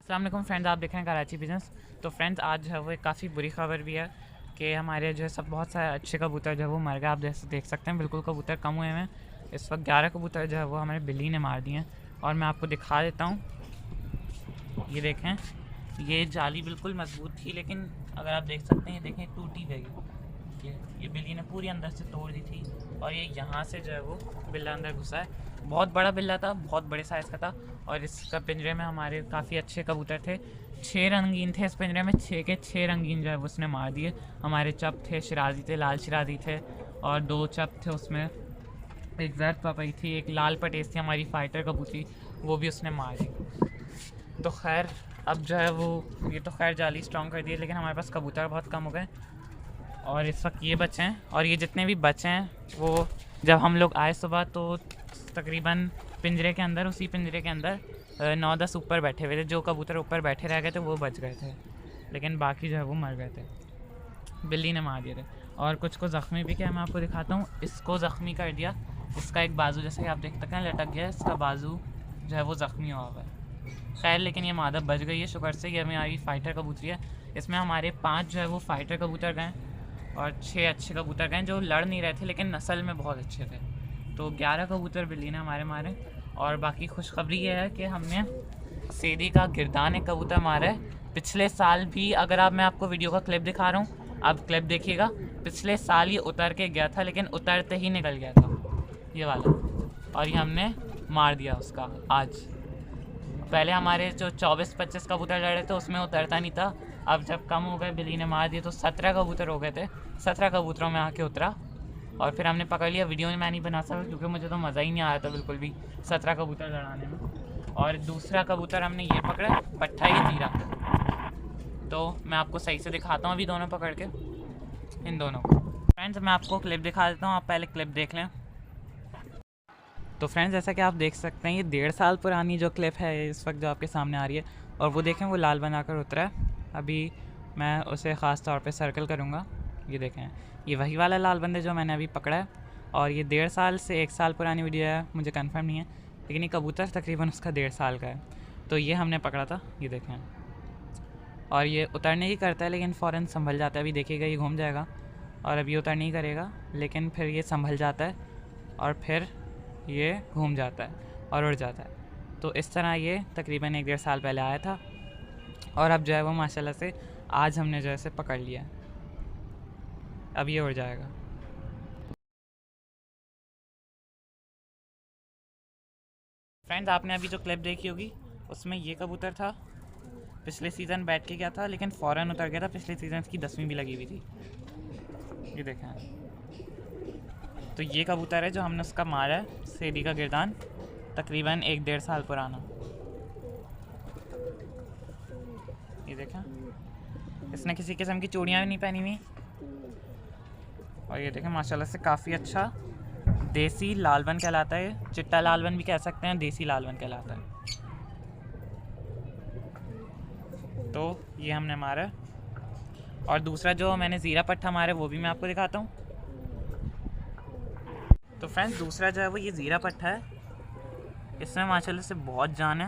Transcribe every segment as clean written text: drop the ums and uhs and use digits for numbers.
अस्सलाम वालेकुम फ्रेंड्स, आप देख रहे हैं कराची बिजनेस। तो फ्रेंड्स आज जो है वो एक काफ़ी बुरी खबर भी है कि हमारे जो है सब बहुत सारे अच्छे कबूतर जो है वो मर गए। आप जैसे देख सकते हैं बिल्कुल कबूतर कम हुए हैं। इस वक्त 11 कबूतर जो है वो हमारे बिल्ली ने मार दिए हैं और मैं आपको दिखा देता हूँ। ये देखें, ये जाली बिल्कुल मजबूत थी लेकिन अगर आप देख सकते हैं, ये देखें टूटी गई। ये बिल्ली ने पूरी अंदर से तोड़ दी थी और ये यहाँ से जो है वो बिल्ला अंदर घुसा है। बहुत बड़ा बिल्ला था, बहुत बड़े साइज़ का था और इसका पिंजरे में हमारे काफ़ी अच्छे कबूतर थे। 6 रंगीन थे इस पिंजरे में, 6 के 6 रंगीन जो है वो उसने मार दिए। हमारे चप थे, शराजी थे, लाल शराजी थे और 2 चप थे उसमें। एक जर्द पपई थी, एक लाल पटेस थी हमारी फाइटर कबूतरी, वो भी उसने मार दी। तो खैर अब जो है वो ये तो खैर जाली स्ट्रॉन्ग कर दी लेकिन हमारे पास कबूतर बहुत कम हो गए और इस वक्त ये बचे हैं। और ये जितने भी बचे हैं वो जब हम लोग आए सुबह तो तकरीबन पिंजरे के अंदर, उसी पिंजरे के अंदर 9-10 ऊपर बैठे हुए थे। जो कबूतर ऊपर बैठे रह गए थे वो बच गए थे लेकिन बाकी जो है वो मर गए थे, बिल्ली ने मार दिए थे। और कुछ को ज़ख्मी भी किया, मैं आपको दिखाता हूँ। इसको ज़ख्मी कर दिया, इसका एक बाजू जैसे कि आप देख सकते हैं लटक गया, इसका बाजू जो है वो ज़ख्मी हुआ हुआ है। खैर लेकिन ये मादा बच गई है शुक्र से। ये हमारी फ़ाइटर कबूतरी है। इसमें हमारे 5 जो है वो फ़ाइटर कबूतर गए और 6 अच्छे कबूतर गए जो लड़ नहीं रहे थे लेकिन नस्ल में बहुत अच्छे थे। तो 11 कबूतर बिल्ली ने हमारे मारे। और बाकी खुशखबरी ये है कि हमने सेदी का गिरदान एक कबूतर मारा है। पिछले साल भी, अगर आप, मैं आपको वीडियो का क्लिप दिखा रहा हूँ, आप क्लिप देखिएगा। पिछले साल ये उतर के गया था लेकिन उतरते ही निकल गया था ये वाला, और ये हमने मार दिया उसका आज। पहले हमारे जो 24-25 कबूतर लड़े थे उसमें उतरता नहीं था, अब जब कम हो गए बिल्ली ने मार दिए तो 17 कबूतर हो गए थे। 17 कबूतरों में आके उतरा और फिर हमने पकड़ लिया। वीडियो में मैं नहीं बना सकता क्योंकि मुझे तो मज़ा ही नहीं आया था बिल्कुल भी 17 कबूतर लड़ाने में। और दूसरा कबूतर हमने ये पकड़ा, पट्ठा ये जीरा। तो मैं आपको सही से दिखाता हूँ अभी दोनों पकड़ के, इन दोनों को। फ्रेंड्स मैं आपको क्लिप दिखा देता हूँ, आप पहले क्लिप देख लें। तो फ्रेंड्स जैसा कि आप देख सकते हैं ये 1.5 साल पुरानी जो क्लिप है इस वक्त जो आपके सामने आ रही है, और वो देखें वो लाल बनाकर उतरा है। अभी मैं उसे ख़ास तौर पे सर्कल करूँगा। ये देखें, ये वही वाला लाल बंदे जो मैंने अभी पकड़ा है और ये 1.5 साल से 1 साल पुरानी वीडियो है, मुझे कंफर्म नहीं है लेकिन ये कबूतर तकरीबन उसका 1.5 साल का है। तो ये हमने पकड़ा था, ये देखें। और ये उतरने ही करता है लेकिन फ़ौरन संभल जाता है। अभी देखिएगा ये घूम जाएगा और अब ये उतर नहीं करेगा लेकिन फिर ये संभल जाता है और फिर ये घूम जाता है और उड़ जाता है। तो इस तरह ये तकरीबन 1-1.5 साल पहले आया था और अब जो है वो माशाल्लाह से आज हमने जो है इसे पकड़ लिया। अब ये उड़ जाएगा। फ्रेंड्स आपने अभी जो क्लिप देखी होगी उसमें ये कबूतर था, पिछले सीज़न बैठ के गया था लेकिन फ़ौरन उतर गया था। पिछले सीज़न की 10वीं भी लगी हुई थी, ये देखें। तो ये कबूतर है जो हमने उसका मारा है, सेदी का गिरदान, तकरीबन 1-1.5 साल पुराना। ये देखें, इसने किसी किस्म की चूड़ियाँ भी नहीं पहनी हुई और ये देखें माशाल्लाह से काफ़ी अच्छा देसी लालवन कहलाता है। चिट्टा लालवन भी कह सकते हैं, देसी लालवन कहलाता है। तो ये हमने मारा। और दूसरा जो मैंने ज़ीरा पट्ठा मारा वो भी मैं आपको दिखाता हूँ। तो फ्रेंड्स दूसरा जो है वो ये ज़ीरा पट्ठा है, इसमें माशाल्लाह से बहुत जान है।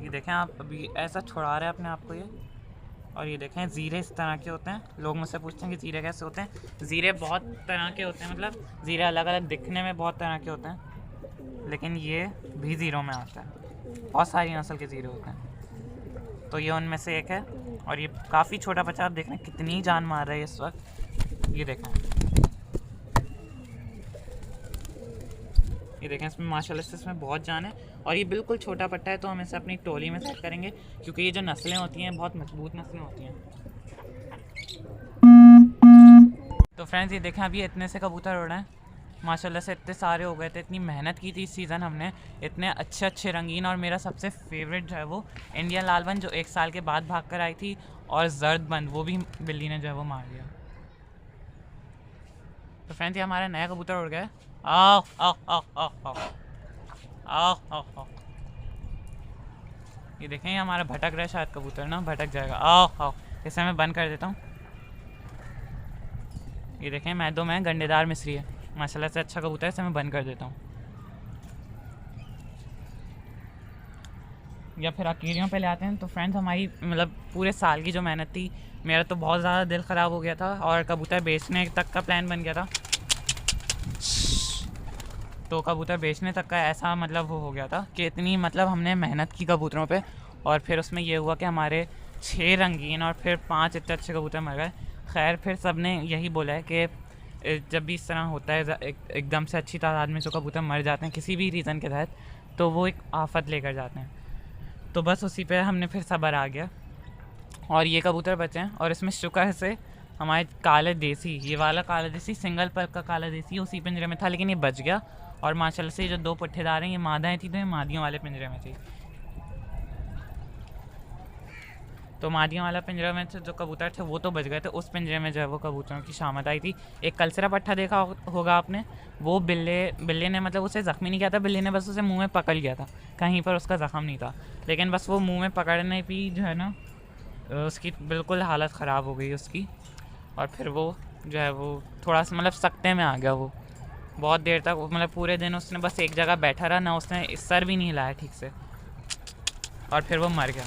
ये देखें, आप अभी ऐसा छुड़ा रहे हैं अपने आप को ये। और ये देखें ज़ीरे इस तरह के होते हैं। लोग मुझसे पूछते हैं कि ज़ीरे कैसे होते हैं। ज़ीरे बहुत तरह के होते हैं, मतलब ज़ीरे अलग अलग दिखने में बहुत तरह के होते हैं लेकिन ये भी ज़ीरों में आता है। बहुत सारी नस्ल के ज़ीरे होते हैं, तो ये उनमें से एक है। और ये काफ़ी छोटा बच्चा, आप देख रहे हैं कितनी जान मार रहा है इस वक्त। ये देखें, ये देखें, इसमें माशाल्लाह से इसमें बहुत जान है और ये बिल्कुल छोटा पट्टा है। तो हम इसे अपनी टोली में सेट करेंगे क्योंकि ये जो नस्लें होती हैं बहुत मजबूत नस्लें होती हैं। तो फ्रेंड्स ये देखें, अभी इतने से कबूतर उड़ रहे हैं माशाल्लाह से, इतने सारे हो गए थे। इतनी मेहनत की थी इस सीज़न हमने, इतने अच्छे अच्छे रंगीन। और मेरा सबसे फेवरेट जो है वो इंडियन लालवन जो 1 साल के बाद भाग कर आई थी, और जर्द बंद वो भी बिल्ली ने जो है वो मार दिया। तो फ्रेंड्स ये हमारा नया कबूतर उड़ गया। आओ आओ आओ आओ आओ आओ आओ आओ। ये देखें, ये हमारा भटक रहा है शायद कबूतर ना, भटक जाएगा। आओ आओ, इसे मैं बंद कर देता हूँ। ये देखें मैदों में गंडेदार मिस्री है, माशाल्लाह से अच्छा कबूतर है, इसे मैं बंद कर देता हूँ। या फिर अकेलियों पे ले आते हैं। तो फ्रेंड्स हमारी मतलब पूरे साल की जो मेहनत थी, मेरा तो बहुत ज़्यादा दिल ख़राब हो गया था और कबूतर बेचने तक का प्लान बन गया था। तो कबूतर बेचने तक का ऐसा मतलब वो हो गया था कि इतनी मतलब हमने मेहनत की कबूतरों पे, और फिर उसमें ये हुआ कि हमारे 6 रंगीन और फिर 5 इतने अच्छे कबूतर मर गए। खैर फिर सब ने यही बोला है कि जब भी इस तरह होता है एकदम से अच्छी तादाद में जो कबूतर मर जाते हैं किसी भी रीज़न के तहत, तो वो एक आफत लेकर जाते हैं। तो बस उसी पे हमने फिर सब्र आ गया और ये कबूतर बचे हैं। और इसमें शुक्र से हमारे काला देसी, ये वाला काला देसी सिंगल पर का काला देसी उसी पिंजरे में था, लेकिन ये बच गया। और माशाल्लाह से जो 2 पट्टेदार हैं ये मादाएँ थी, तो ये मादियों वाले पिंजरे में थी। तो मादियों वाला पिंजरे में जो कबूतर थे वो तो बच गए थे, उस पिंजरे में जो है वो कबूतरों की शामत आई थी। एक कलसरा पट्ठा देखा होगा आपने, वो बिल्ले ने मतलब उसे ज़ख्मी नहीं किया था, बिल्ली ने बस उसे मुंह में पकड़ लिया था, कहीं पर उसका ज़ख्म नहीं था। लेकिन बस वो मुंह में पकड़ने भी जो है ना उसकी बिल्कुल हालत ख़राब हो गई उसकी। और फिर वो जो है वो थोड़ा सा मतलब सकते में आ गया। वो बहुत देर तक मतलब पूरे दिन उसने बस एक जगह बैठा रहा, ना उसने सर भी नहीं हिलाया ठीक से, और फिर वो मर गया।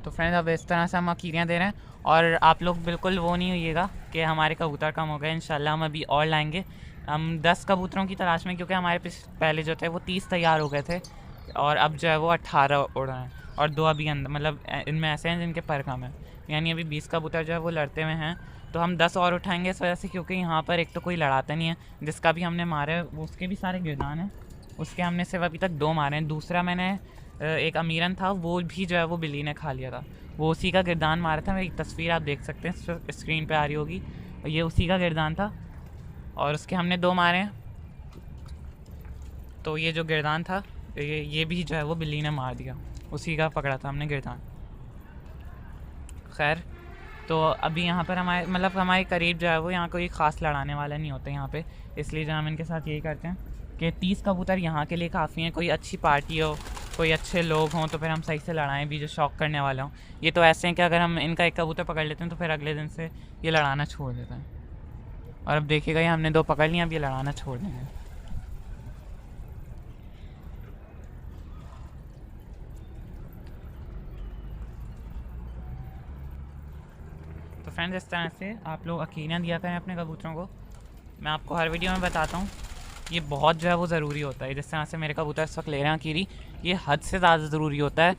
तो फ्रेंड्स अब इस तरह से हम अकीरियाँ दे रहे हैं, और आप लोग बिल्कुल वो नहीं होइएगा कि हमारे कबूतर कम हो गए। इंशाल्लाह हम अभी और लाएंगे। हम 10 कबूतरों की तलाश में, क्योंकि हमारे पहले जो थे वो 30 तैयार हो गए थे, और अब जो है वो 18 उड़ रहे हैं, और 2 अभी अंदर मतलब इनमें ऐसे हैं जिनके पर कम है, यानी अभी 20 कबूतर जो है वो लड़ते हुए हैं। तो हम 10 और उठाएंगे इस वजह से, क्योंकि यहाँ पर एक तो कोई लड़ाता नहीं है। जिसका भी हमने मारे वो उसके भी सारे गिरदान हैं, उसके हमने सिर्फ अभी तक 2 मारे हैं। दूसरा मैंने एक अमीरन था, वो भी जो है वो बिल्ली ने खा लिया था, वो उसी का गिरदान मारा था। मेरी तस्वीर आप देख सकते हैं, स्क्रीन पे आ रही होगी, ये उसी का गिरदान था, और उसके हमने 2 मारे हैं। तो ये जो गिरदान था ये भी जो है वो बिल्ली ने मार दिया, उसी का पकड़ा था हमने गिरदान। खैर तो अभी यहाँ पर हमारे करीब जो है वो यहाँ कोई ख़ास लड़ाने वाला नहीं होता यहाँ पे, इसलिए जो हम इनके साथ यही करते हैं कि 30 कबूतर यहाँ के लिए काफ़ी हैं। कोई अच्छी पार्टी हो, कोई अच्छे लोग हों, तो फिर हम सही से लड़ाएं भी, जो शौक करने वाला हों। ये तो ऐसे हैं कि अगर हम इनका एक कबूतर पकड़ लेते हैं तो फिर अगले दिन से ये लड़ाना छोड़ देते हैं। और अब देखिएगा ये हमने 2 पकड़ लिया, अब ये लड़ाना छोड़ देंगे। तो फ्रेंड्स इस तरह से आप लोग अकीरियाँ दिया करें अपने कबूतरों को। मैं आपको हर वीडियो में बताता हूँ, ये बहुत जो है वो ज़रूरी होता है। जिस तरह से मेरे कबूतर इस वक्त ले रहे हैं अकीरी, ये हद से ज़्यादा ज़रूरी होता है।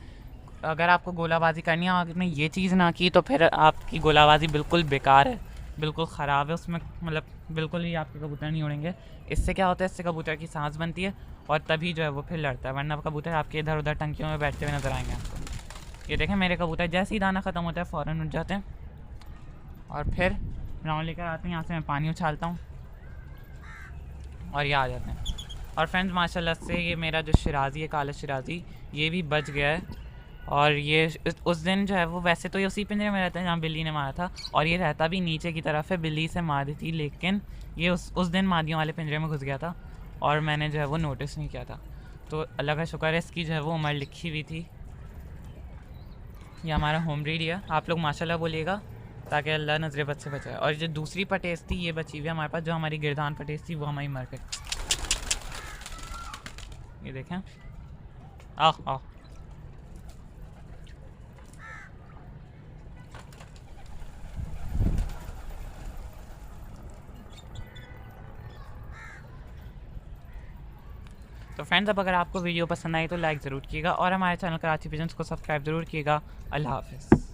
अगर आपको गोलाबाजी करनी है और आपने ये चीज़ ना की, तो फिर आपकी गोलाबाजी बिल्कुल बेकार है, बिल्कुल ख़राब है। उसमें मतलब बिल्कुल ही आपके कबूतर नहीं उड़ेंगे। इससे क्या होता है, इससे कबूतर की सांस बनती है, और तभी जो है वो फिर लड़ता है, वरना कबूतर आपके इधर उधर टंकियों में बैठते हुए नज़र आएंगे आपको। ये देखें मेरे कबूतर जैसे ही दाना ख़त्म होता है फ़ौरन उठ जाते हैं, और फिर राउंड लेकर आते हैं। यहाँ से मैं पानी उछालता हूँ और ये आ जाते हैं। और फ्रेंड्स माशाल्लाह से ये मेरा जो शिराज़ी है, काला शिराज़ी, ये भी बच गया है। और ये उस दिन जो है वो वैसे तो ये उसी पिंजरे में रहता है जहाँ बिल्ली ने मारा था, और ये रहता भी नीचे की तरफ है, बिल्ली से मारी थी, लेकिन ये उस दिन मादियों वाले पिंजरे में घुस गया था, और मैंने जो है वो नोटिस नहीं किया था। तो अल्लाह का शुक्र है, इसकी जो है वो उम्र लिखी हुई थी। ये हमारा होम ब्रीड है, आप लोग माशाल्लाह बोलिएगा, ताकि अल्लाह नजर बद से बचाए। और जो दूसरी पटेस थी ये बची हुई है हमारे पास, जो हमारी गिरदान पटेस थी वो हमारी मर गई। ये देखें, आह। तो फ्रेंड्स अब अगर आपको वीडियो पसंद आई तो लाइक ज़रूर कीजिएगा, और हमारे चैनल कराची पिजन्स को सब्सक्राइब ज़रूर कीजिएगा। अल्लाह हाफ़िज़।